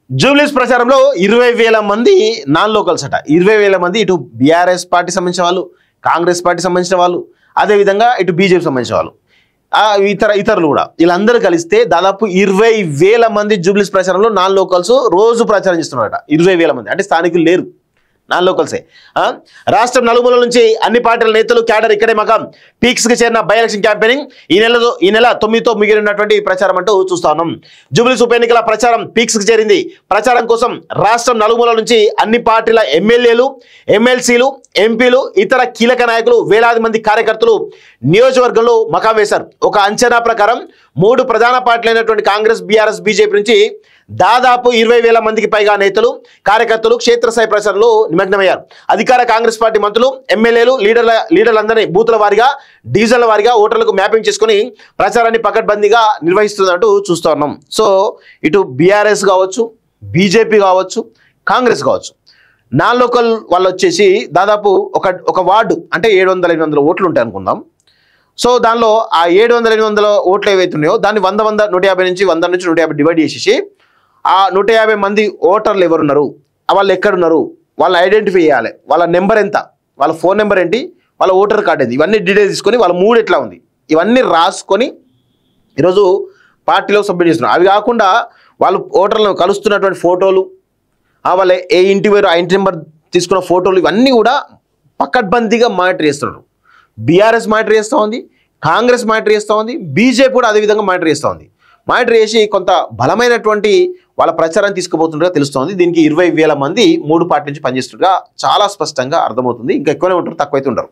జూబ్లీస్ ప్రచారంలో 20,000 మంది non locals అట. 20,000 మంది ఇటు బీఆర్ఎస్ పార్టీ సంబంధించిన వాళ్ళు, కాంగ్రెస్ పార్టీ సంబంధించిన వాళ్ళు, అదేవిధంగా ఇటు బీజేపీ సంబంధించిన వాళ్ళు, ఇతరులు కూడా, వీళ్ళందరూ కలిస్తే దాదాపు 20,000 మంది జూబ్లీస్ ప్రచారంలో నాన్ లోకల్స్ రోజు ప్రచారం చేస్తున్నారట. 20,000 మంది అంటే స్థానికులు లేరు, నాన్ లోకల్సే. రాష్ట్రం నలుమూలల నుంచి అన్ని పార్టీల నేతలు క్యాడర్ ఇక్కడే మకాం. పీక్స్కి చేరిన బై ఎలక్షన్ క్యాంపెయినింగ్ ఈ నెల 9తో ముగిరినటువంటి ప్రచారం అంటూ చూస్తా ఉన్నాం. జూబ్లీస్ ఉప ఎన్నికల ప్రచారం పీక్స్కి చేరింది. ప్రచారం కోసం రాష్ట్రం నలుమూలల నుంచి అన్ని పార్టీల ఎమ్మెల్యేలు, ఎమ్మెల్సీలు, ఎంపీలు, ఇతర కీలక నాయకులు, వేలాది మంది కార్యకర్తలు నియోజకవర్గంలో మకాం వేశారు. ఒక అంచనా ప్రకారం 3 ప్రధాన పార్టీలు అయినటువంటి కాంగ్రెస్, బీఆర్ఎస్, బీజేపీ నుంచి దాదాపు 20,000 మందికి పైగా నేతలు, కార్యకర్తలు క్షేత్రస్థాయి ప్రచారంలో నిమగ్నమయ్యారు. అధికార కాంగ్రెస్ పార్టీ మంత్రులు, ఎమ్మెల్యేలు, లీడర్లందరినీ బూతుల వారిగా, డివిజన్ల వారిగా ఓటర్లకు మ్యాపింగ్ చేసుకుని ప్రచారాన్ని పకడ్బందీగా నిర్వహిస్తున్నట్టు చూస్తూ ఉన్నాం. సో ఇటు బీఆర్ఎస్ కావచ్చు, బీజేపీ కావచ్చు, కాంగ్రెస్ కావచ్చు, నాన్ లోకల్ వాళ్ళు వచ్చేసి దాదాపు ఒక వార్డు అంటే 700-800 ఓట్లు ఉంటాయి అనుకుందాం. సో దానిలో ఆ 700-800 ఓట్లు ఏవైతే ఉన్నాయో దాన్ని 150 నుంచి 150 డివైడ్ చేసేసి ఆ 150 మంది ఓటర్లు ఎవరున్నారు, వాళ్ళు ఎక్కడున్నారు, వాళ్ళని ఐడెంటిఫై చేయాలి. వాళ్ళ నెంబర్ ఎంత, వాళ్ళ ఫోన్ నెంబర్ ఏంటి, వాళ్ళ ఓటర్ కార్డు ఏంటి, ఇవన్నీ డీటెయిల్స్ తీసుకొని వాళ్ళ మూడు ఎట్లా ఉంది ఇవన్నీ రాసుకొని ఈరోజు పార్టీలో సబ్మిట్ చేస్తున్నారు. అవి కాకుండా వాళ్ళు ఓటర్లను కలుస్తున్నటువంటి ఫోటోలు, వాళ్ళ ఏ ఇంటి వేరు ఆ ఇంటి నెంబర్ తీసుకున్న ఫోటోలు, ఇవన్నీ కూడా పకడ్బందీగా మానిటర్ చేస్తున్నారు. బీఆర్ఎస్ మానిటర్ చేస్తూ ఉంది, కాంగ్రెస్ మానిటర్ చేస్తూ ఉంది, బీజేపీ కూడా అదేవిధంగా మానిటర్ చేస్తూ ఉంది. మానిటర్ చేసి కొంత బలమైనటువంటి వాళ్ళ ప్రచారాన్ని తీసుకుపోతుండగా తెలుస్తోంది. దీనికి 20,000 మంది 3 పార్టీల నుంచి పనిచేస్తుండగా చాలా స్పష్టంగా అర్థమవుతుంది. ఇంకా ఎక్కువనే ఉంటారు, తక్కువైతే ఉండరు.